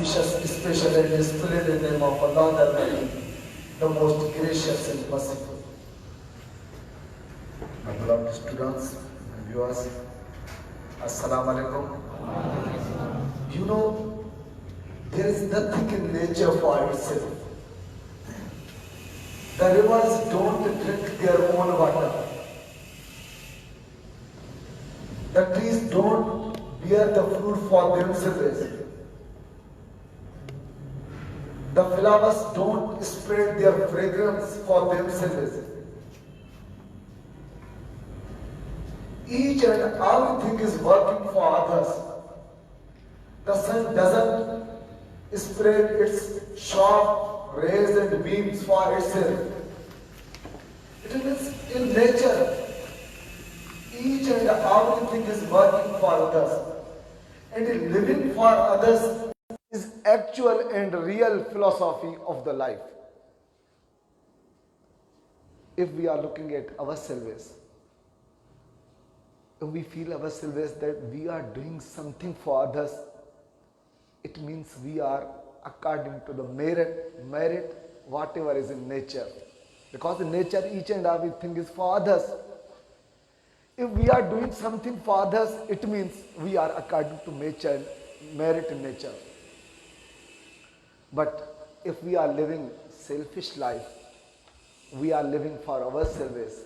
auspicious, special and splendid name of Allah the Almighty, the most gracious and merciful. My beloved students and viewers, Assalamu alaikum. You know, there is nothing in nature for itself. The rivers don't drink their own water. The trees don't bear the fruit for themselves. The flowers don't spread their fragrance for themselves. Each and everything is working for others. The sun doesn't spread its sharp rays and beams for itself. It is in nature. Each and everything is working for others. And living for others is actual and real philosophy of the life. If we are looking at ourselves, if we feel ourselves that we are doing something for others, it means we are according to the merit, whatever is in nature. Because in nature, each and everything is for others. If we are doing something for others, it means we are according to nature, merit in nature. But if we are living selfish life, we are living for ourselves,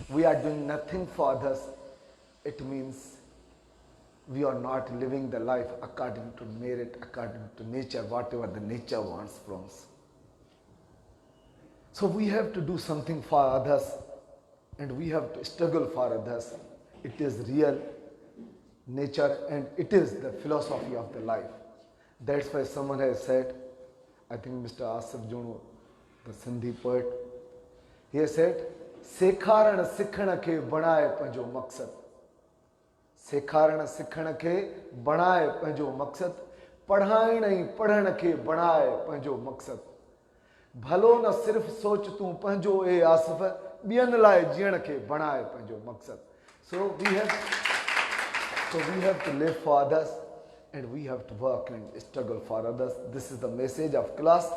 we are doing nothing for others, it means we are not living the life according to merit, according to nature, whatever the nature wants from us. So we have to do something for others and we have to struggle for others. It is real nature and it is the philosophy of the life. That's why someone has said, I think Mr. Asif Junu, the Sindhi poet, he has said, Sekharan sikhana ke banaye panjo maqsad. Sekharan sikhana ke banaye panjo maqsad. Padhaye nahi padhan ke banaye panjo maqsad. Bhalo na sirf soch tu panjo e asif, biyan laye jiyan ke banaye panjo maqsad. So we have to live for others and we have to work and struggle for others. This is the message of class.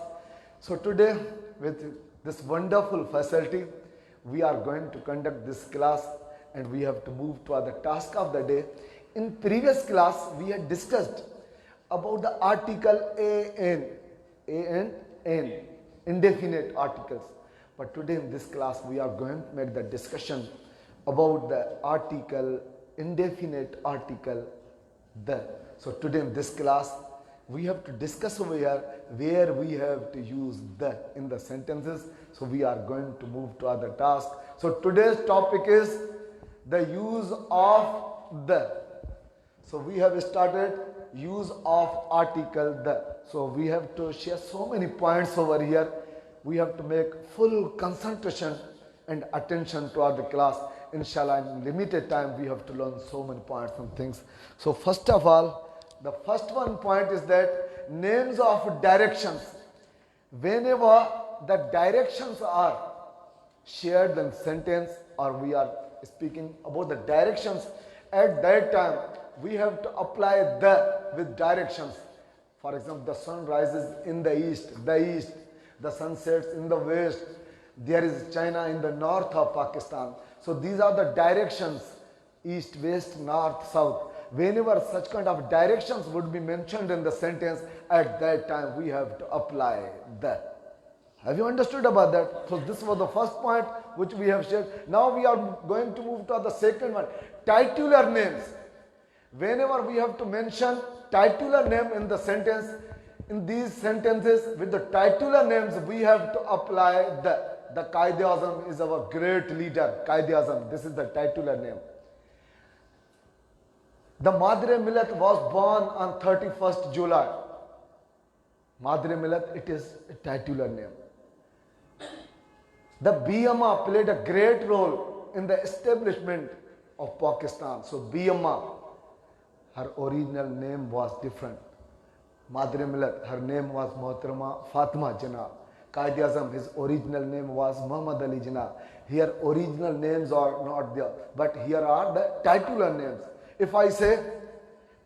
So today, with this wonderful facility, we are going to conduct this class and we have to move to other task of the day. In previous class, we had discussed about the article an, indefinite articles. But today in this class, we are going to make the discussion about the article, indefinite article, the. So today in this class, we have to discuss over here where we have to use the in the sentences. So we are going to move to other task. So today's topic is the use of the. So we have started use of article the. So we have to share so many points over here. We have to make full concentration and attention to our class. Inshallah, in limited time, we have to learn so many points and things. So first of all, the first one point is that names of directions. Whenever the directions are shared in sentence or we are speaking about the directions, at that time, we have to apply the with directions. For example, the sun rises in the east, the sun sets in the west. There is China in the north of Pakistan. So these are the directions, east, west, north, south. Whenever such kind of directions would be mentioned in the sentence, at that time we have to apply the. Have you understood about that? So this was the first point which we have shared. Now we are going to move to the second one, titular names. Whenever we have to mention titular name in the sentence, in these sentences with the titular names, we have to apply the. The Quaid-e-Azam is our great leader, Quaid-e-Azam. This is the titular name. The Madre-Millat was born on 31st July. Madre-Millat, it is a titular name. The BMA played a great role in the establishment of Pakistan. So BMA, her original name was different. Madre-Millat, her name was Mohtarama Fatima Jinnah. Quaid-e-Azam, his original name was Muhammad Ali Jinnah. Here original names are not there, but here are the titular names. If I say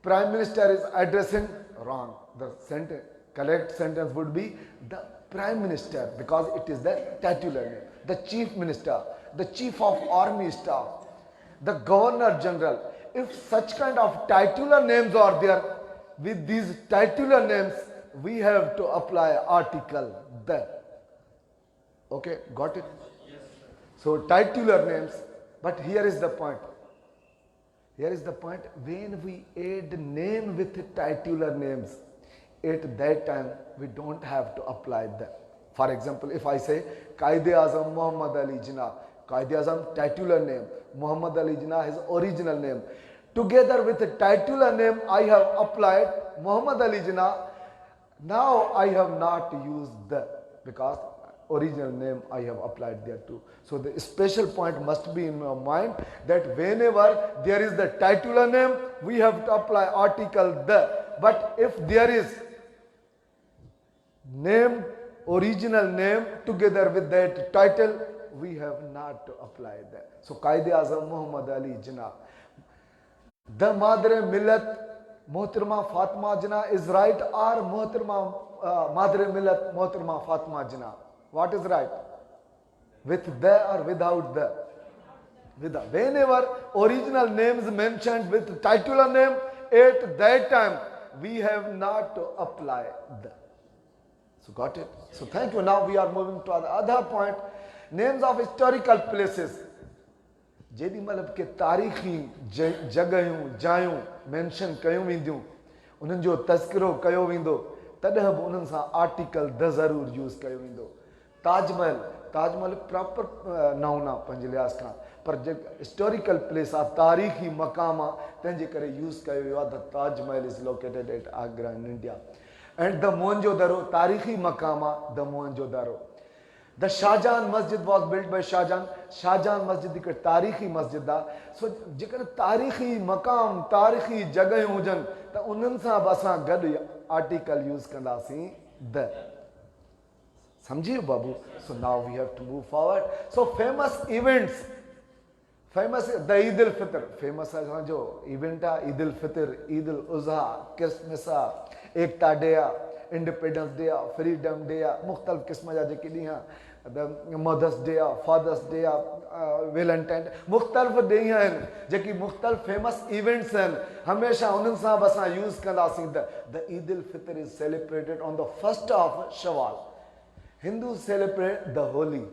Prime Minister is addressing wrong. The correct sentence would be the Prime Minister, because it is the titular name. The Chief Minister, the Chief of Army Staff, the Governor General. If such kind of titular names are there, with these titular names, we have to apply article the. Okay, got it? So titular names, but here is the point. Here is the point. When we add name with titular names, at that time we don't have to apply the. For example, if I say Quaid-e-Azam Muhammad Ali Jinnah, Quaid-e-Azam titular name, Muhammad Ali Jinnah his original name. Together with the titular name, I have applied Muhammad Ali Jinnah. Now I have not used the, because original name I have applied there too. So the special point must be in your mind that whenever there is the titular name, we have to apply article the. But if there is name, original name together with that title, we have not to apply that. So Quaid-e-Azam Muhammad Ali Jinnah. The Madre Millat Mohtarma Fatima Jinnah is right, or Mohtarma Madre Millat Mohtarma Fatima Jinnah? What is right? With the or without the? With the. Whenever original name is mentioned with titular name, at that time we have not to apply the. So got it? So thank you. Now we are moving to the other point. Names of historical places. जेॾी महिल के तारीख़ी जॻहियूं जायूं mention कयूं वेंदियूं, उन्हनि जो तज़किरो कयो वेंदो, तॾहिं बि उन्हनि सां आर्टिकल द ज़रूरु यूज़ कयो वेंदो. ताजमहल प्रॉपर नाउन आहे पंहिंजे लिहाज़ खां, पर जेका हिस्टोरिकल प्लेस आहे, तारीख़ी मक़ाम आहे, तंहिंजे करे यूज़ कयो वियो आहे. The Taj Mahal is located at Agra in India. And the Mohenjodaro तारीख़ी मक़ाम आहे. The Mohenjodaro. The Shahjahan Masjid was built by Shahjahan. Shahjahan Masjid हिकु तारीख़ी मस्जिद आहे. सो जेकर तारीख़ी मक़ाम, तारीख़ी जॻहियूं हुजनि, त उन्हनि सां बि असां गॾु आर्टिकल यूज़ कंदासीं द. समझियो बाबू? So now we have to move forward. So famous events. Famous the Eid al-Fitr. Famous असांजो इवेंट आहे ईद उल फितर, ईद उल उज़हा, क्रिसमस आहे, एकता डे आहे, इंडिपेंडेंस डे आहे, फ्रीडम डे आहे, मुख़्तलिफ़ क़िस्म जा जेके ॾींहं आहे, मदर्स डे आहे, फादर्स डे आहे, वेलेंटाइन, मुख़्तलिफ़ ॾींहं आहिनि जेकी मुख़्तलिफ़ फेमस इवेंट्स आहिनि. हमेशह उन्हनि सां बि असां यूज़ कंदासीं the Eid ul Fitr is celebrated on the 1st of Shawwal. Hindus celebrate the Holi.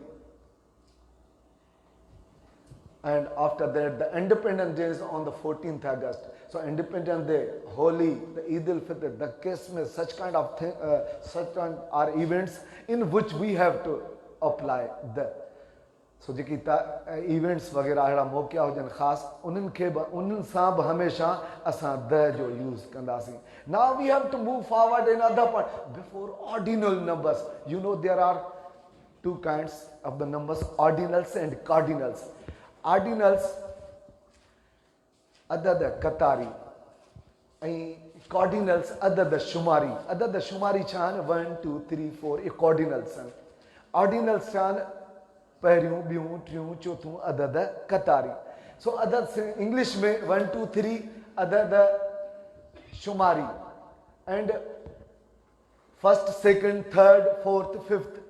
And after that, the Independence Day is on the 14th August. So Independence Day, Holi, the Eid al-Fitr, the Christmas, such kind of thing, such kind are events in which we have to apply the. So जेकी events वगैरह अहिड़ा मौक़िया हुजनि ख़ासि, उन्हनि सां बि हमेशा असां the जो यूज़ कंदासीं. Now we have to move forward in another point. Before ordinal numbers, you know there are two kinds of the numbers, ordinals and cardinals. Ordinals adad Qatari and cardinals adad Shumari. Adad Shumari chan 1 2 3 4 ये cardinals हैं. Ordinals chan पहिरियों ॿियूं टियों चौथों अदद कतारी. सो अदद से English में 1 2 3 अदद शुमारी and first second third fourth fifth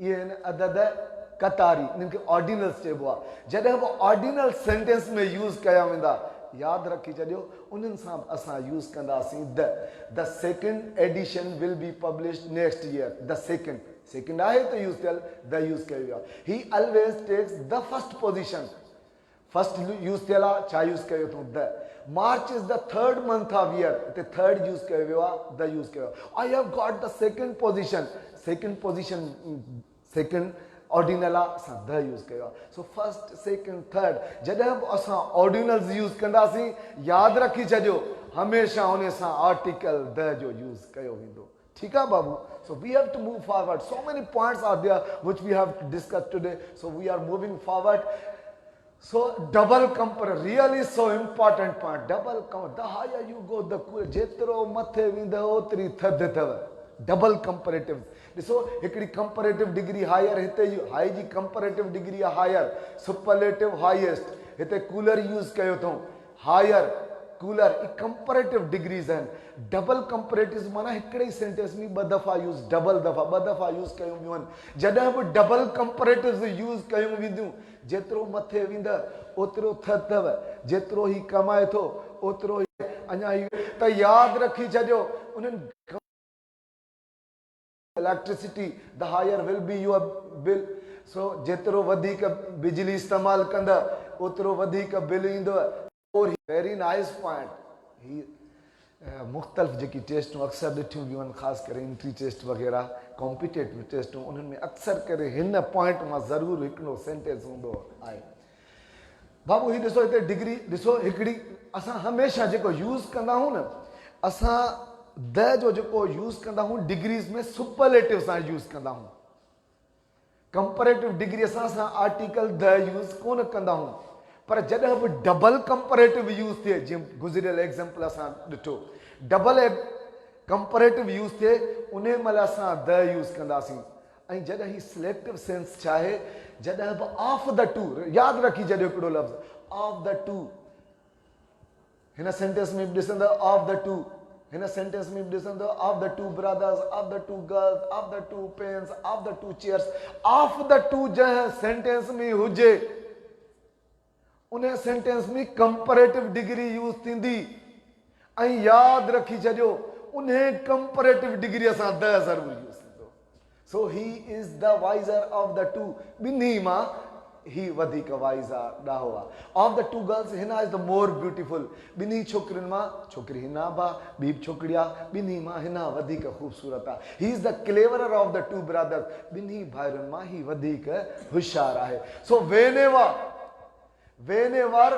ये अदद कतारी, इनके ऑर्डिनल्स चइबो आहे. जॾहिं बि ऑर्डिनल सेंटेंस में यूज़ कया वेंदा, यादि रखी छॾियो, उन्हनि सां असां यूज़ कंदासीं the second edition will be published next year. The second आहे त यूज़ थियल, द यूज़ कयो वियो आहे. He always takes the first position. First use थियल आहे, छा यूज़ कयो अथऊं the. March is the third month of year, हिते थर्ड यूज़ कयो वियो आहे, द यूज़ कयो. I have got the second position. Second ordinal आहे, असां द यूज़ कयो आहे. सो फर्स्ट सेकंड थर्ड जॾहिं बि असां ऑर्डिनल्स यूज़ कंदासीं, यादि रखी छॾियो, हमेशह उन सां आर्टिकल द जो यूज़ कयो वेंदो. ठीक है babu? So we have to move forward. So many points are there which we have to discuss today. So we are moving forward. So double compare, really so important point. Double compare, the higher you go, the jetro mathe vinda otri thad thava. Double comparative. So hikri comparative degree higher hite you high ji comparative degree higher, superlative highest. Hite cooler use kayo thon. Higher cooler, comparative degrees आहिनि। Double comparative माना हिकिड़े ई sentence में ॿ दफ़ा use, double दफ़ा ॿ दफ़ा use कयूं वियूं आहिनि। जॾहिं बि डबल कंपैरेटिव यूज़ कयूं वेंदियूं, जेतिरो मथे वेंदा ओतिरो थधव, जेतिरो ही कमाए थो ओतिरो ही अञा ही। त यादि रखी छॾियो, उन्हनि electricity the higher will be your bill. So जेतिरो वधीक बिजली इस्तेमालु कंदा ओतिरो वधीक बिल ईंदव। Very nice point. ही मुख़्तलिफ़ जेकी टेस्टूं अक्सर ॾिठियूं वियूं आहिनि, ख़ासि करे एंट्री टेस्ट वग़ैरह कॉम्पिटेटिव टेस्टूं, उन्हनि में अक्सर करे हिन पॉइंट मां ज़रूरु हिकिड़ो सेंटेंस हूंदो आहे। बाबू ही ॾिसो हिते डिग्री ॾिसो, हिकिड़ी असां हमेशह जेको यूज़ कंदा आहियूं न, असां द जो जेको यूज़ कंदा आहियूं डिग्रीज़ में सुपरलेटिव सां यूज़ कंदा आहियूं। कंपैरेटिव डिग्री असां आर्टिकल द यूज़ कोन कंदा आहियूं। पर जॾहिं बि डबल कंपैरेटिव यूज़ थिए, जीअं गुज़िरियल एग्ज़ाम्पल असां ॾिठो, डबल कंपैरेटिव यूज़ थिए उन महिल असां द यूज़ कंदासीं। ऐं जॾहिं ही सिलेक्टिव सेंस छा आहे, जॾहिं बि ऑफ द टू, यादि रखी छॾियो हिकिड़ो लफ़्ज़ ऑफ द टू, हिन सेंटेंस में बि ॾिसंदव ऑफ द टू, हिन सेंटेंस में बि ॾिसंदव of the two brothers, of the two girls, of the two pens, of the two chairs. Of the two जंहिं सेंटेंस में हुजे उन सेंटेंस में कंपैरेटिव डिग्री यूज़ थींदी। ऐं यादि रखी छॾियो, उन कंपैरेटिव डिग्री असां द ज़रूरु यूज़ थींदो। So he is the wiser of the two, ॿिन्ही मां ही वधीक वाइज़ आहे, ॾाहो आहे। Of the two girls, Hina is the more beautiful, ॿिन्ही छोकिरियुनि मां छोकिरी हिना बि आहे, ॿी बि छोकिरी आहे, ॿिन्ही मां हिना वधीक ख़ूबसूरत आहे। He is the cleverer of the two brothers, ॿिन्ही भाइरुनि मां ही वधीक होशियारु आहे। सो whenever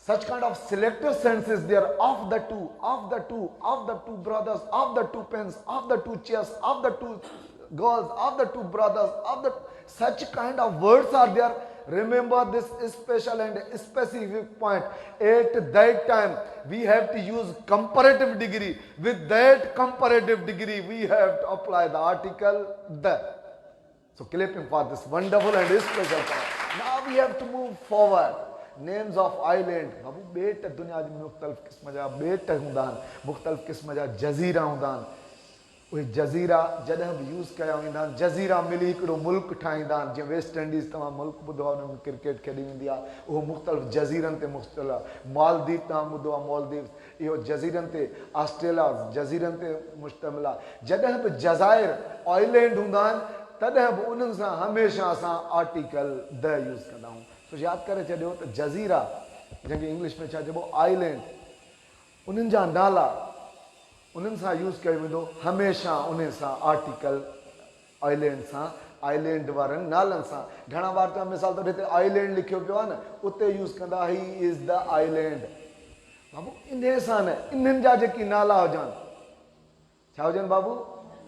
such kind of selective sense is there, of the two, of the two, of the two brothers, of the two pens, of the two chairs, of the two girls, of the two brothers, of the such kind of words are there. Remember this special and specific point. At that time we have to use comparative degree. With that comparative degree we have to apply the article the. So clapping for this wonderful and special point. Now we have to move forward. Names of island. बाबू बेट दुनिया में मुख्तलिफ़ क़िस्म जा बेट हूंदा आहिनि, मुख्तलिफ़ क़िस्म जा जज़ीरा हूंदा आहिनि। उहे जज़ीरा जॾहिं बि यूज़ कया वेंदा आहिनि, जज़ीरा मिली हिकिड़ो मुल्क ठाहींदा आहिनि। जीअं वेस्ट इंडीज़ तव्हां मुल्क ॿुधो आहे, हुन में क्रिकेट खेॾी वेंदी आहे, उहो मुख़्तलिफ़ जज़ीरनि ते मुश्तमिल आहे। मालदीव तव्हां ॿुधो आहे, मालदीव इहो जज़ीरनि ते, ऑस्ट्रेलिया जज़ीरनि ते मुश्तमिल आहे। जॾहिं बि जज़ाइर आइलैंड हूंदा आहिनि तॾहिं बि उन्हनि सां हमेशह असां आर्टिकल द यूज़ कंदा आहियूं। तो यादि करे छॾियो त जज़ीरा, जंहिंखे इंग्लिश में छा चइबो आइलैंड, उन्हनि जा नाला उन्हनि सां यूज़ कयो वेंदो हमेशह उन सां आर्टिकल आइलैंड सां, आइलैंड वारनि नालनि सां। घणा बार त मिसाल तौर हिते आइलैंड लिखियो पियो आहे न, उते यूज़ कंदा ही इज़ द आइलैंड। बाबू इन सां न, इन्हनि जा जेकी नाला हुजनि, छा हुजनि बाबू,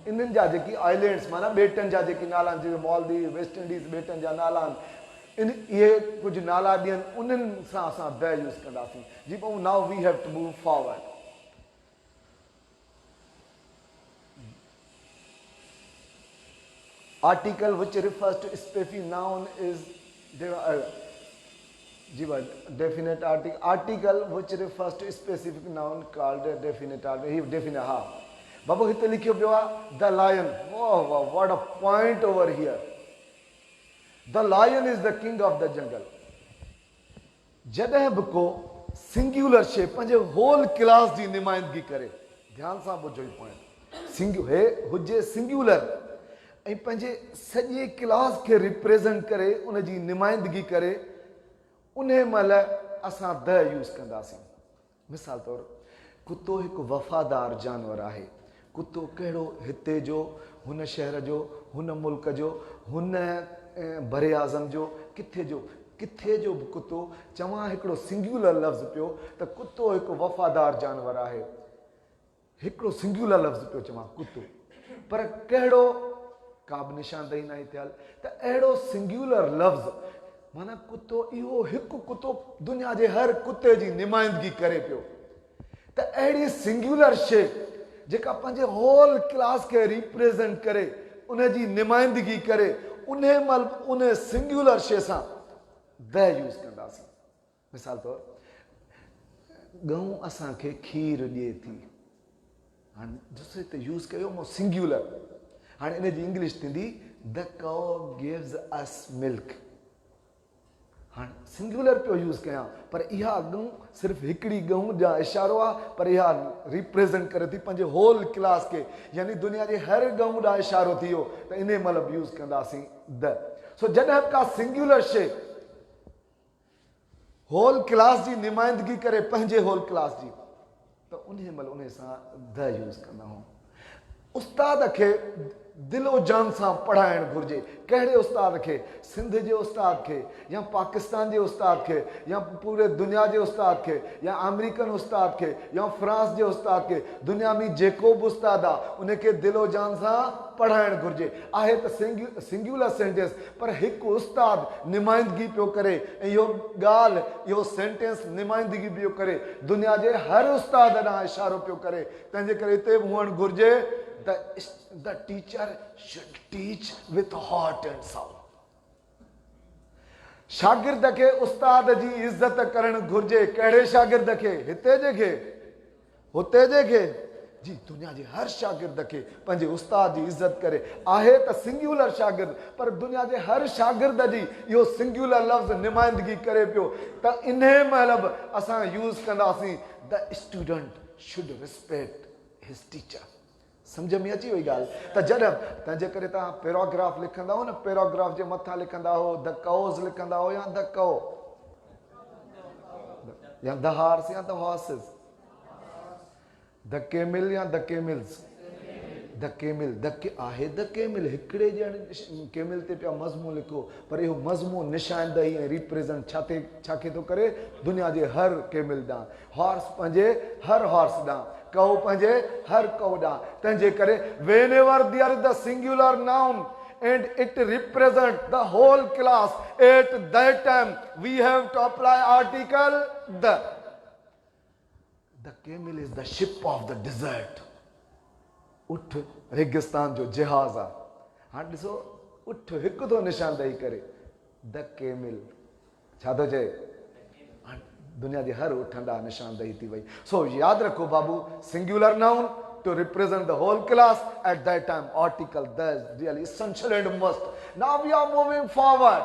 इन्हनि जा जेकी आइलैंड्स माना ॿेटनि जा जेके नाला आहिनि, जीअं मालदीव वेस्ट इंडीज़ ॿेटनि जा नाला आहिनि, इहे कुझु नाला ॾियनि, उन्हनि सां असां द यूज़ कंदासीं। जी भाऊ now we have to move forward. Article which refers to specific noun is definite article. Article which refers to specific noun called a definite article. He definite ha. Babu hitte likhyo pyo aa the lion. Oh, what a point over here. The lion is the king of the jungle. जॾहिं बि को singular शे पंहिंजे whole class जी नुमाइंदगी करे, ध्यान सां ॿुधो ही point, हे हुजे सिंगुलर ऐं पंहिंजे सॼे क्लास खे रिप्रेज़ेंट करे, उन जी नुमाइंदगी करे, उन महिल असां द यूज़ कंदासीं। मिसाल तौरु कुतो हिकु वफ़ादार जानवर आहे। कुतो कहिड़ो, हिते जो, हुन शहर जो, हुन मुल्क जो, हुन बरे आज़म जो, किथे जो बि कुतो, चवां हिकिड़ो सिंगुलर लफ़्ज़ पियो त कुतो हिकु वफ़ादार जानवर आहे, हिकिड़ो सिंगुलर लफ़्ज़ पियो चवां कुतो, पर कहिड़ो, का बि निशानदेही न थियल, त अहिड़ो सिंगुलर लफ़्ज़ माना कुतो, इहो हिकु कुतो दुनिया जे हर कुते जी नुमाइंदगी करे पियो। त अहिड़ी सिंगुलर शइ जेका पंहिंजे होल क्लास खे रिप्रेज़ेंट करे, उन जी नुमाइंदगी करे, उन महिल उन सिंगुलर शइ सां द यूज़ कंदासीं। मिसाल तौरु गऊं असांखे खीर ॾिए थी। हाणे ॾिसो हिते यूज़ कयो मूं सिंग्युलर। हाणे इन जी इंग्लिश थींदी the cow gives us milk. हाँ सिंगुलर पियो यूज़ कयां पर इहा गऊं सिर्फ़ हिकिड़ी गऊं जा इशारो आहे, पर इहा रिप्रेज़ेंट करे थी पंहिंजे होल क्लास के, यानी दुनिया जे हर गऊं ॾांहुं इशारो थी वियो त इन महिल यूज़ कंदासीं द। सो जॾहिं का सिंगुलर शइ होल क्लास जी नुमाइंदगी करे पंहिंजे होल क्लास जी, त उन महिल उन सां द यूज़ कंदा आहियूं। उस्ताद खे दिलो जान सां पढ़ाइणु घुरिजे। कहिड़े उस्ताद खे? सिंध जे उस्ताद खे, या पाकिस्तान जे उस्ताद खे, या पूरे दुनिया जे उस्ताद खे, या अमेरिकन उस्ताद खे, या फ्रांस जे उस्ताद खे। दुनिया में जेको बि उस्ताद आहे उनखे दिलो जान सां पढ़ाइणु घुरिजे। आहे त सिंगुलर सेंटेंस, पर हिकु उस्ताद नुमाइंदगी पियो करे ऐं इहो ॻाल्हि इहो सेंटेंस नुमाइंदगी पियो करे दुनिया जे हर उस्ताद ॾांहुं इशारो पियो करे। तंहिंजे करे हिते हुअणु घुरिजे the teacher should teach with heart and soul. शागिर्द खे उस्ताद जी इज़त करणु घुरिजे। कहिड़े शागिर्द खे? हिते जे खे, हुते जे खे जी, दुनिया जे हर शागिर्द खे पंहिंजे उस्ताद जी इज़त करे। आहे त सिंगुलर शागिर्द, पर दुनिया जे हर शागिर्द जी इहो सिंगुलर लफ़्ज़ नुमाइंदगी करे पियो। त इन महिल बि असां यूज़ कंदासीं the student should respect his teacher. समझ में अची वई ॻाल्हि? त जॾहिं तंहिंजे करे तव्हां पैराग्राफ लिखंदा हो न, पैराग्राफ जे मथां लिखंदा हो द काउज़ लिखंदा हो, या द काउ, या द हॉर्स, या द हॉर्सेस, द केमिल या द केमिल्स, द केमिल, आहे द केमिल हिकिड़े ॼण केमिल ते पिया मज़मून लिखो, पर इहो मज़मून निशानदही ऐं रिप्रेज़ेंट छा खे थो करे? दुनिया जे हर केमिल ॾांहुं। हॉर्स पंहिंजे हर हॉर्स ॾांहुं, कौ पंहिंजे हर कौ ॾांहुं। तंहिंजे करे whenever there is the singular noun and it represents the whole class, at that time we have to apply article the. The camel is the ship of the desert. उठ रेगिस्तान जो जहाज़ आहे। हाणे ॾिसो, उठ हिकु थो निशानदही करे द केमिल, छा थो चए? दुनिया जे हर उठ ॾांहुं निशानदही थी वई। सो यादि रखो बाबू, singular noun to represent the whole class, at that time article the is really essential and must. Now we are moving forward.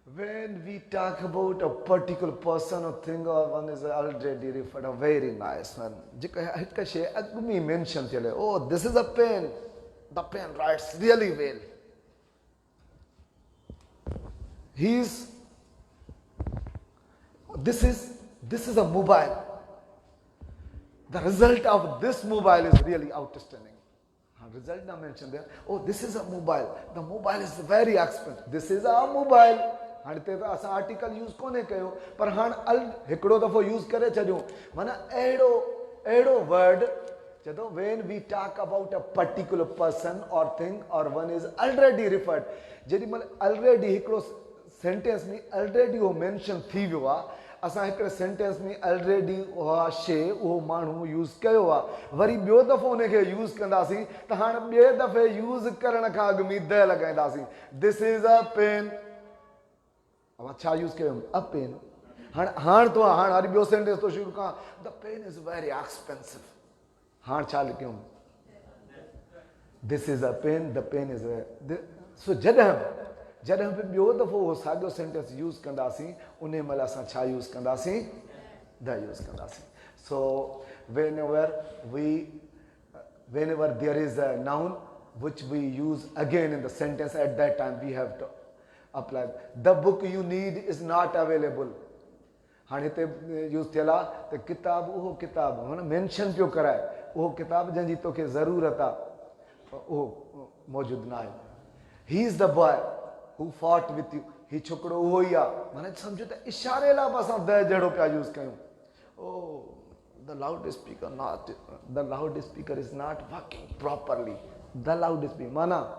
When we talk about a particular person or thing, or one is already referred, a very nice one. हिकु शइ अॻु में mention थियल आहे, oh this is a pen, the pen writes really well. This is a mobile. The result of this mobile is really outstanding. Result not mentioned there. Oh, this is a mobile. The mobile is very expensive. This is a mobile. हाणे ते असां article use कोन्हे कयो, पर हाणे हिकिड़ो दफ़ो use करे छॾियो। माना अहिड़ो वर्ड चवंदो, when we talk about a particular person or thing or one is already referred, जेॾी महिल already हिकिड़ो सेंटेंस में already उहो मेंशन थी वियो आहे, असां हिकिड़े सेंटेंस में already उहा शइ उहो माण्हू यूज़ कयो आहे, वरी ॿियो दफ़ो उनखे यूज़ कंदासीं त हाणे ॿिए दफ़े यूज़ करण खां अॻु में द लॻाईंदासीं। दिस इज़ अ पेन, छा यूज़ कयो? A pen. हाणे तो हाणे वरी ॿियो सेंटेंस तो शुरू कयां, the pen is very expensive. हाणे छा लिखियूं? This is a pen, the pen is. So जॾहिं बि ॿियो दफ़ो उहो साॻियो सेंटेंस यूज़ कंदासीं, उन महिल असां छा यूज़ कंदासीं? द यूज़ कंदासीं। सो whenever there is a noun which we use again in the sentence, at that time we have to apply. The book you need is not available. हाणे हिते use थियल आहे त किताब, उहो किताब माना मेंशन पियो कराए, उहो किताब जंहिंजी तोखे ज़रूरत आहे उहो मौजूदु न आहे। He is the boy who fought with you. ही छोकिरो उहो ई आहे। माना सम्झो त इशारे लाइ बि असां द जहिड़ो पिया यूज़ कयूं। Oh, the loudspeaker is not working properly. The loudspeaker माना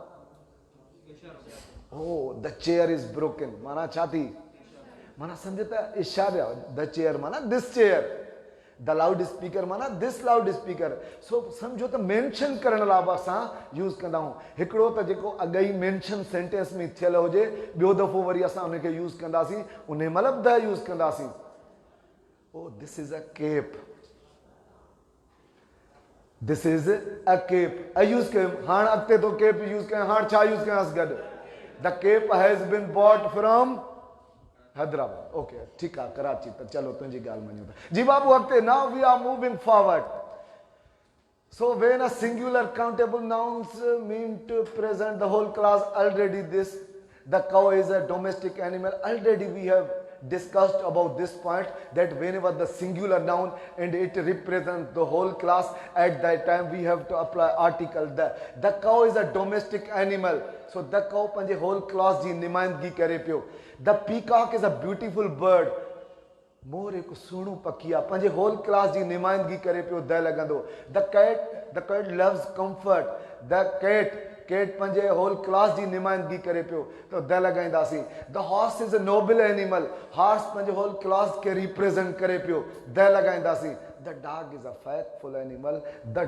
oh, the chair is broken. माना छा थी? माना सम्झो त इशारा, the chair माना this chair, the loudspeaker माना this loudspeaker. सो सम्झो त मेंशन करण लाइ बि असां यूज़ कंदा आहियूं। हिकिड़ो त जेको अॻु ई मेंशन सेंटेंस में थियल हुजे, ॿियो दफ़ो वरी असां उनखे यूज़ कंदासीं, उन महिल बि द यूज़ कंदासीं। Oh, this is a cape. This is a cape. I use cape. haan akte to cape use kayan, haan cha use kayan asgad. The cape has been bought from Hyderabad. Okay, ठीक है, कराची तक चलो तुझी गाल मनियो जी बाबू अगते. Now we are moving forward. So when a singular countable nouns mean to present the whole class, already this, the cow is a domestic animal. Already we have discussed about this point, that whenever the singular noun and it represents the whole class, at that time we have to apply article the. The cow is a domestic animal. So the cow panje whole class ji nimayandgi kare pyo. The peacock is a beautiful bird. मोर एक सुणू पखी आहे, पंहिंजे whole class जी निमाइंदगी करे पियो the लॻंदो. The cat loves comfort. The cat पंहिंजे होल क्लास जी निमाइंदगी करे पियो त द लॻाईंदासीं. The horse is a noble animal. Horse पंहिंजे होल क्लास खे रिप्रेज़ेंट करे पियो, द लॻाईंदासीं. The dog is a faithful animal. The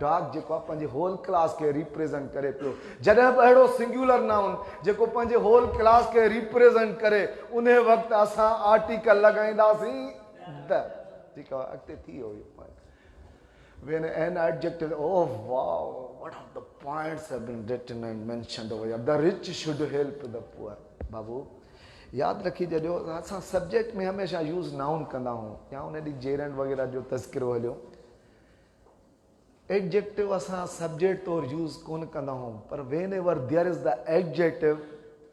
dog जेको आहे पंहिंजे होल क्लास खे रिप्रेज़ेंट करे पियो. जॾहिं बि अहिड़ो सिंगुलर नाउन जेको पंहिंजे होल क्लास खे रिप्रेज़ेंट करे, उन वक़्तु असां आर्टिकल लॻाईंदासीं द. ठीकु आहे, अॻिते थी वियो इहो point. When an adjective, oh wow, what of the points have been written and mentioned over here. The rich should help the poor. बाबू याद रखी जॾहिं असां सब्जेक्ट में हमेशह यूज़ नाउन कंदा आहियूं या उन ॾींहुं जेरन वग़ैरह जो तज़किरो हलियो. एडजेक्टिव असां सब्जेक्ट तौरु यूज़ कोन कंदा आहियूं, पर whenever there is the adjective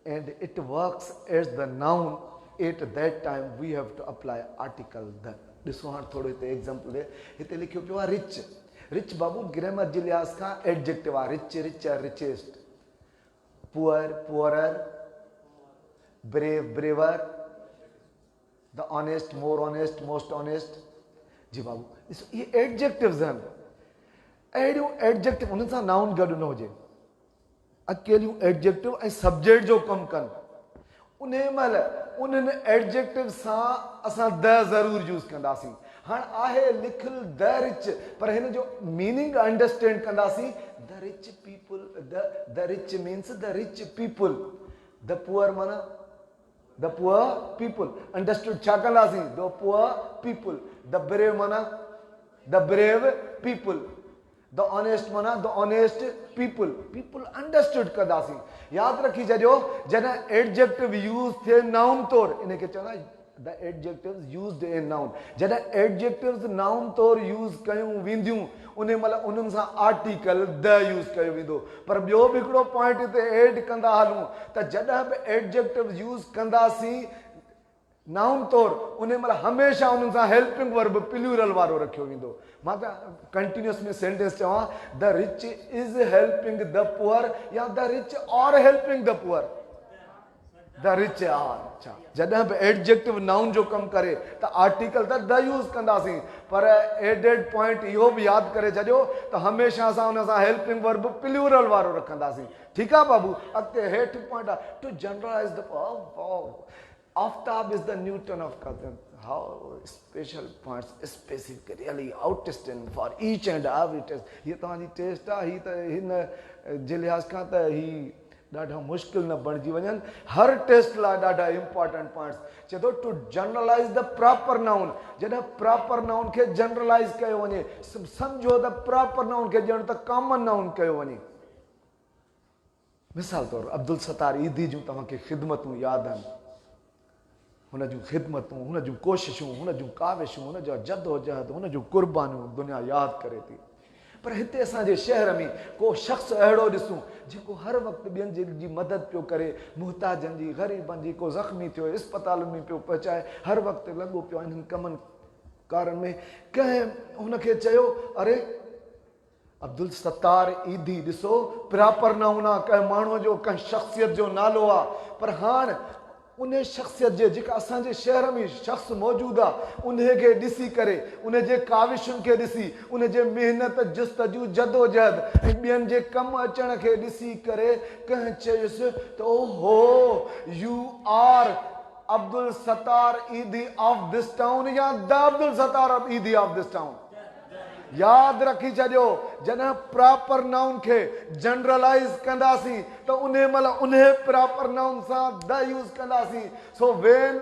and it works as the noun, at that time we have to apply article the. ॾिसो हाणे थोरो हिते एग्ज़ाम्पल ॾे. हिते लिखियो पियो आहे रिच. रिच बाबू ग्रामर जे लिहाज़ खां एडजेक्टिव आहे. Rich richer richest. Poor poorer. Brave braver. The honest more honest most honest. जी बाबू ॾिसो इहे एडजेक्टिव्स आहिनि. अहिड़ियूं एडजेक्टिव उन्हनि सां नाउन गॾु न हुजे, अकेलियूं एडजेक्टिव ऐं सब्जेक्ट जो कमु कनि. उन महिल उन्हनि एडजेक्टिव सां असां द ज़रूरु यूज़ कंदासीं. हाणे आहे लिखियलु द रिच, पर हिन जो मीनिंग अंडरस्टैंड कंदासीं. The rich people. The rich means the rich people. The poor माना द पुअर पीपल. अंडरस्टूड छा कंदासीं? The poor people. The brave माना the brave people. The honest माना the honest people. People understood कंदासीं. यादि रखी छॾियो, जॾहिं एडजेक्टिव यूज़ थिए नाउन तौरु, इनखे चवंदा the adjectives used in noun. जॾहिं एडजेक्टिव्स नाउन तौरु यूज़ कयूं वेंदियूं, उन महिल उन्हनि सां आर्टिकल द यूज़ कयो वेंदो. पर ॿियो बि हिकिड़ो पॉइंट हिते एड कंदा हलूं त जॾहिं बि एडजेक्टिव यूज़ कंदासीं नाउन तौरु, उन महिल हमेशह उन्हनि सां हेल्पिंग वर्ब प्लूरल वारो रखियो वेंदो. मां त कंटिन्यूअस में सेंटेंस चवां, the rich is helping the poor, या the rich are helping the poor. The rich are. अच्छा, जॾहिं बि एडजेक्टिव नाउन जो कमु करे त आर्टिकल त द यूज़ कंदासीं, पर एडेड पॉइंट इहो बि यादि करे छॾियो त हमेशह असां हुन सां हेल्पिंग वर्ब प्लूरल वारो रखंदासीं. ठीकु आहे बाबू. अॻिते हेठि पॉइंट आहे to generalize the. Aftab is the Newton of Qatar. How special points, specific, really outstanding for each and every test. ये तव्हांजी टेस्ट आहे, ही त हिन जे लिहाज़ खां त ही ॾाढा मुश्किल न बणिजी वञनि. हर टेस्ट लाइ ॾाढा इंपॉर्टेंट पॉइंट्स. चए थो to generalize the proper noun. जॾहिं प्रॉपर नाउन खे जनरलाइज़ कयो वञे, सम्झो त प्रॉपर नाउन खे ॼण त कॉमन नाउन कयो वञे. मिसाल तौरु अब्दुल सत्तार ईदी जूं तव्हांखे ख़िदमतूं यादि आहिनि. हुन जूं ख़िदमतूं, हुन जूं कोशिशूं, हुन जूं काविशूं, हुन जा जदोजहद, हुन जूं कुर्बानियूं दुनिया यादि करे थी. पर हिते असांजे शहर में को शख़्स अहिड़ो ॾिसूं जेको हर वक़्तु ॿियनि जी मदद पियो करे, मुहताजनि जी, ग़रीबनि जी. को ज़ख़्मी थियो इस्पतालुनि में पियो पहुचाए, हर वक़्तु लॻो पियो आहे हिननि कमनि कारनि में. कंहिं हुनखे चयो, अरे अब्दुल सत्तार ईदी ॾिसो प्रॉपर नाउन आहे, कंहिं माण्हूअ जो कंहिं शख़्सियत जो नालो आहे. पर हाणे उन शख़्सियत जे जेका असांजे शहर में शख़्स मौजूदु आहे, उन खे ॾिसी करे, उन जे काविशुनि खे ॾिसी, उन जे महिनत जस्तजू जदोजहद ऐं ॿियनि जे कमु अचण खे ॾिसी करे कंहिं चयुसि त ओहो यू आर अब्दुल सत्तार ईदी ऑफ दिस टाउन, या द अब्दुल सत्तार ईदी ऑफ दिस टाउन. यादि रखी छॾियो, जॾहिं प्रॉपर नाउन खे जनरलाइज़ कंदासीं त उन महिल उन प्रॉपर नाउन सां द यूज़ कंदासीं. So when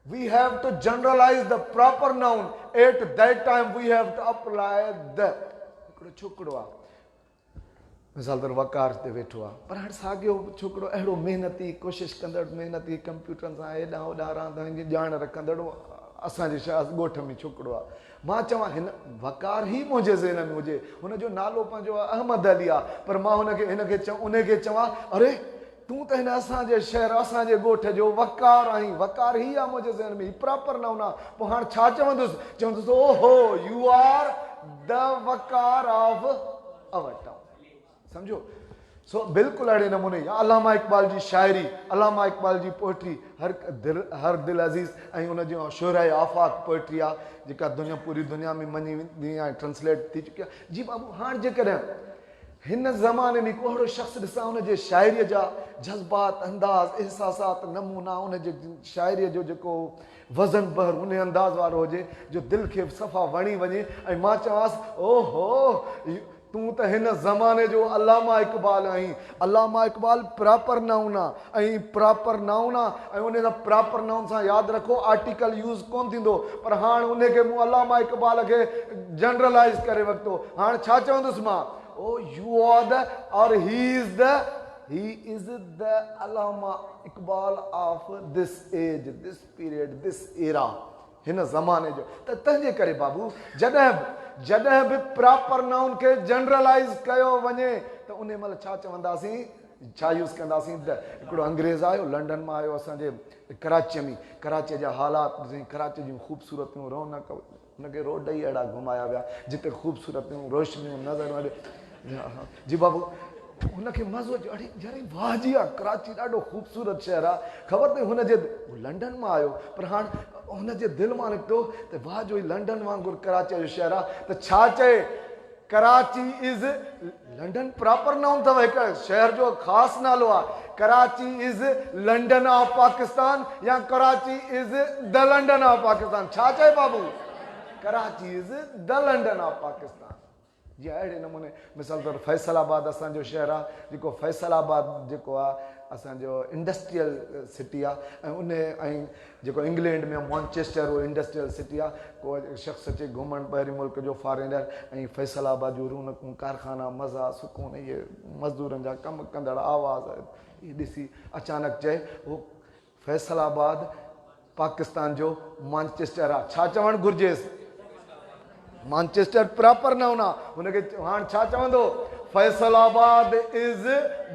We have to generalize the proper noun. At that time we have to apply the. हिकिड़ो छोकिरो आहे, मिसाल तौर वकार ते वेठो आहे, पर हाणे साॻियो छोकिरो अहिड़ो महिनती, कोशिशि कंदड़, महिनती, कंप्यूटरनि सां हेॾां होॾां रांदि ॼाण रखंदड़ असांजे ॻोठ में छोकिरो आहे। मां चवां हिन वकार ई मुंहिंजे ज़हन में हुजे, हुनजो नालो पंहिंजो आहे अहमद अली आहे, पर मां उनखे चवां अरे तूं त हिन असांजे शहर असांजे ॻोठ जो वकार आहीं, वकार ई आहे मुंहिंजे ज़हन में, ही प्रॉपर नाउन आहे। पोइ हाणे छा चवंदुसि ओहो you are the Waqar of our town. समझो। सो बिल्कुलु अहिड़े नमूने अलामा इक़बाल जी शाइरी, अलामा इक़बाल जी पोइट्री, हर दिल अज़ीज़ ऐं उन जो शुराए आफ़ाक़ पोइट्री आहे जेका पूरी दुनिया में मञी वेंदी आहे, ट्रांसलेट थी चुकी आहे। जी बाबू हाणे जेकॾहिं हिन ज़माने में को अहिड़ो शख़्स ॾिसां उनजे शाइरीअ जा जज़्बात, अंदाज़, एहसासात, नमूना, उनजे शाइरीअ जो जेको वज़न बहर उन अंदाज़ वारो हुजे जो दिलि खे सफ़ा वणी वञे, ऐं मां चवांसि ओहो तूं त हिन ज़माने जो अलामा इक़बाल आहीं। अलामा इक़बाल प्रॉपर नाउन आहे, ऐं प्रॉपर नाउन आहे, ऐं उन सां प्रॉपर नाउन सां यादि रखो आर्टिकल यूज़ कोन थींदो। पर हाणे उनखे मूं अलामा इक़बाल खे जनरलाइज़ करे वरितो। हाणे छा चवंदुसि मां, ओ यू आर द और he is the Allama Iqbal of this age, this period, this era, हिन ज़माने जो। त तंहिंजे करे बाबू जॾहिं बि प्रॉपर नाउन खे जनरलाइज़ कयो वञे त उन महिल छा चवंदासीं, छा यूज़ कंदासीं। त हिकिड़ो अंग्रेज़ आयो, लंडन मां आयो, असांजे कराचीअ में, कराचीअ जा हालात, कराची जूं ख़ूबसूरतियूं, रौनक, हुनखे रोड ई अहिड़ा घुमाया विया जिते ख़ूबसूरतियूं, रोशनियूं नज़र वञे। जी बाबू हुनखे मज़ो अचे, अड़े यार वाह जी आहे, कराची ॾाढो ख़ूबसूरत शहर आहे। ख़बर अथई हुनजे लंडन मां आयो, पर हाणे हुनजे दिलि मां निकितो त वाह जो लंडन वांगुरु कराची जो शहर आहे। त छा चए, Karachi is London proper noun अथव, हिकु शहर जो ख़ासि नालो आहे। Karachi is London of Pakistan या Karachi is the London of Pakistan. छा चए बाबू, Karachi is the London of Pakistan. जी अहिड़े नमूने मिसाल तौर फैसलाबाद असांजो शहर आहे, जेको फैसलाबाद जेको आहे असांजो इंडस्ट्रियल सिटी आहे, ऐं ऐं जेको इंग्लैंड में मैनचेस्टर उहो इंडस्ट्रियल सिटी आहे। को शख़्स अचे घुमण ॿाहिरि मुल्क जो फॉरेनर, ऐं फैसलाबाद जूं रौनकूं, कारखाना, मज़ा, सुकून, इहे मज़दूरनि जा कमु कंदड़ आवाज़ इहे ॾिसी अचानक चए उहो फैसलाबाद पाकिस्तान जो मैनचेस्टर आहे। छा चवणु घुरिजेसि, मैनचेस्टर प्रॉपर नाउन आहे, हुनखे हाणे छा चवंदो, Faisalabad is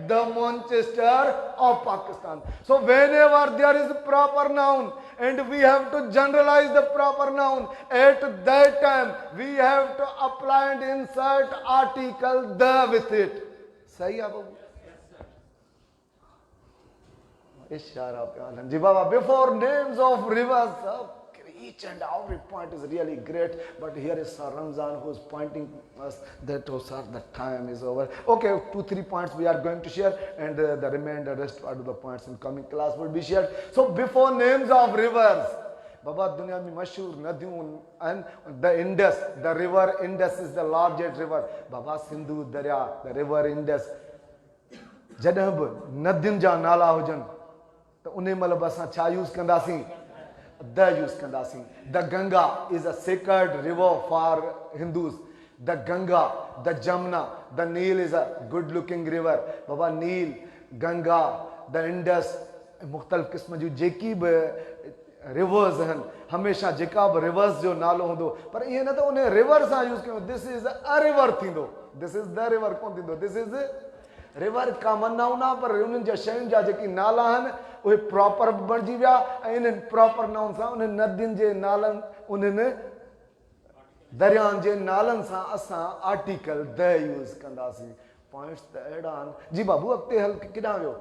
the Manchester of Pakistan. So whenever there is proper noun and we have to generalize the proper noun, at that time we have to apply and insert article the with it. सही है बाबू, इशारा पे जी बाबा। Before names of rivers, each and every point is really great, but here is Sir Ramzan who is pointing us that oh sir, the time is over. Okay, 2-3 points we are going to share, and the remainder rest part of the points in coming class will be shared. So before names of rivers, Baba दुनिया में मशहूर नदियों, and the Indus, the river Indus is the largest river. Baba Sindhu दरिया, the river Indus, जॾहिं बि नदियुनि जा नाला हुजनि त उन महिल बि असां छा यूज़ कंदासीं, the use कंदासीं। The Ganga is a sacred river for Hindus. The Ganga, the Jamna, the Nile is a good looking river. Baba Nile, Ganga, the Indus, मुख़्तलिफ़ क़िस्म जूं जेकी बि रिवर्स आहिनि, हमेशह जेका बि रिवर्स जो नालो हूंदो, पर ईअं न त उन रिवर सां यूज़ कयूं, दिस इज़ अ रिवर थींदो, दिस इज़ द रिवर कोन थींदो, this is river common noun आहे, पर उन्हनि जा शयुनि जा जेकी नाला आहिनि उहे प्रॉपर बणिजी विया, ऐं इन्हनि प्रॉपर नाउन सां उन्हनि नदियुनि जे नालनि, उन्हनि दरियाहनि जे नालनि सां असां आर्टिकल द यूज़ कंदासीं। पॉइंट्स त अहिड़ा आहिनि। जी बाबू अॻिते हल केॾां वियो,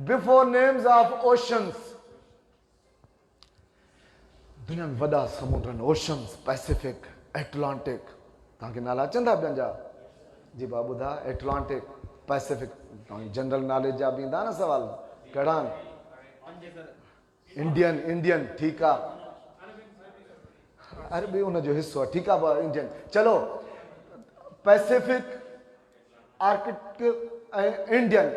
बिफोर नेम्स ऑफ ओशन्स, दुनिया में वॾा समुंड आहिनि, ओशन्स, पैसिफिक, एटलांटिक, तव्हांखे नाला अचनि था ॿियनि जा? जी बाबू ॿुधा, एटलांटिक, पैसिफिक, जनरल नॉलेज जा बि ईंदा न सवाल, कहिड़ा आहिनि? इंडियन ठीकु आहे, अरबी उनजो हिसो आहे, ठीकु आहे इंडियन। चलो पैसिफिक, आर्कटिक ऐं इंडियन,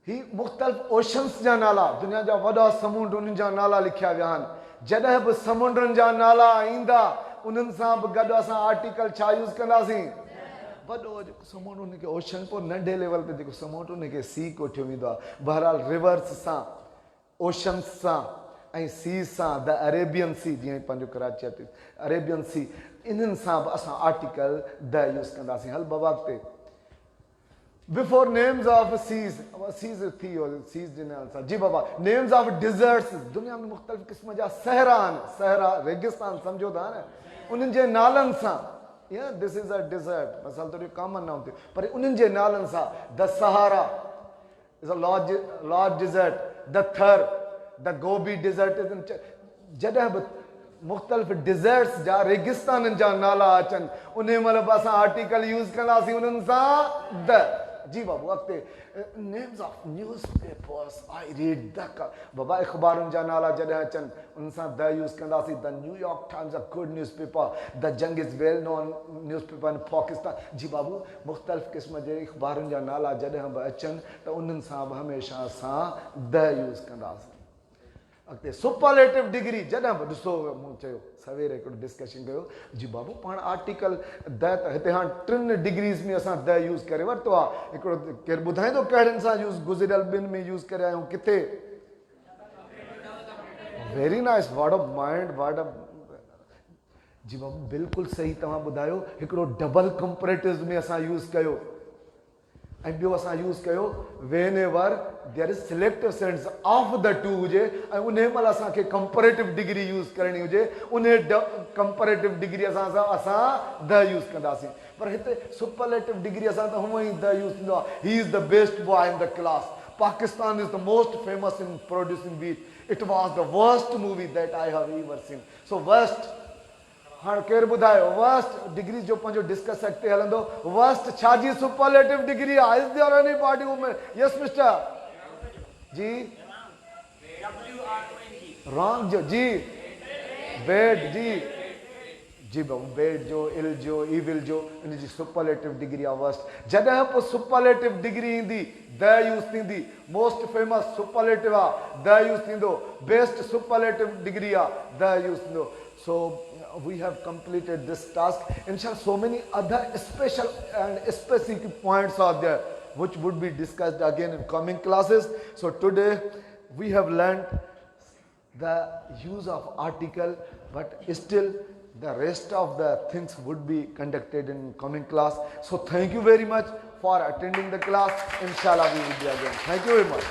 ही मुख़्तलिफ़ ओशन्स जा नाला, दुनिया जा वॾा समुंड उन्हनि जा नाला लिखिया विया आहिनि। जॾहिं बि समुंडनि जा नाला ईंदा उन्हनि सां बि गॾु असां आर्टिकल छा यूज़ कंदासीं? वॾो जेको समुंड उनखे ओशन, पोइ नंढे लेवल ते जेको समुंड उनखे सी कोठियो वेंदो आहे। बहरहाल रिवर्स सां, ओशन्स सां ऐं सी सां, द अरेबियन सी, जीअं पंहिंजो कराची आहे अरेबियन सी, इन्हनि सां बि असां आर्टिकल द यूज़ कंदासीं। हल बाबा अॻिते। Before names of seas, seas थी वियो, सीज़ जे नाले सां। जी बाबा, नेम्स ऑफ डिज़र्ट्स, दुनिया में मुख़्तलिफ़ क़िस्म जा सहरा आहिनि, सहरा रेगिस्तान सम्झो था न, उन्हनि जे नालनि सां, या दिस इज़ अ डिज़र्ट, मसाल थोरी कॉमन न हूंदी, पर उन्हनि जे नालनि सां, the Sahara is a large desert, the Thar, the Gobi desert is, जॾहिं बि मुख़्तलिफ़ डिज़र्ट्स जा रेगिस्ताननि जा नाला अचनि उन महिल बि असां आर्टिकल यूज़ कंदासीं उन्हनि सां द। जी बाबू अॻिते। Names of newspapers, I read the, बाबा अख़बारुनि जा नाला जॾहिं अचनि उन सां द यूज़ कंदासीं। The New York Times a good newspaper, the Jang is well known newspaper in Pakistan. जी बाबू मुख़्तलिफ़ क़िस्म जे अख़बारुनि जा नाला जॾहिं बि अचनि त उन्हनि सां बि हमेशह असां द यूज़ कंदासीं। अॻिते सुपरलेटिव डिग्री, जॾहिं बि ॾिसो मूं चयो सवेर हिकिड़ो डिस्कशन कयो, जी बाबू पाण आर्टिकल द त हिते हाणे 3 डिग्रीज़ में असां द यूज़ करे वरितो आहे। हिकिड़ो केरु ॿुधाईंदो कहिड़नि सां यूज़ गुज़िरियल ॿिनि में यूज़ करे आहियूं किथे? Very nice, word of mind, word of. जी बाबू बिल्कुलु सही तव्हां ॿुधायो। हिकिड़ो डबल कंपरेटिव में असां यूज़ कयो ऐं ॿियो असां यूज़ कयो whenever there is selective sense of the two हुजे ऐं उन महिल असांखे कंपरेटिव डिग्री यूज़ करणी हुजे, उन कंपरेटिव डिग्री असां द यूज़ कंदासीं। पर हिते सुपरलेटिव डिग्री असां त हूअं ई द यूज़ थींदो आहे। He is the best boy in the class, Pakistan is the most famous in producing beet, it was the worst movie that I have ever seen. So worst, हाँ केर ॿुधायो worst degree जो पंहिंजो discuss अॻिते हलंदो। Worst छा जी superlative degree आहे? Is there anybody हू में? यस मिस्टर जी रॉन्ग जो जी बैड जी बाबू बैड जो, इल जो, इविल जो, इन जी सुपरलेटिव डिग्री आहे वर्स्ट। जॾहिं पोइ सुपरलेटिव डिग्री ईंदी द यूज़ थींदी। मोस्ट फेमस सुपरलेटिव आहे द यूज़ थींदो, बेस्ट सुपरलेटिव डिग्री आहे द यूज़ थींदो। So we have completed this task. Inshallah, so many other special and specific points are there which would be discussed again in coming classes. So today we have learned the use of article, but still the rest of the things would be conducted in coming class. So thank you very much for attending the class. Inshallah we will be again. Thank you very much.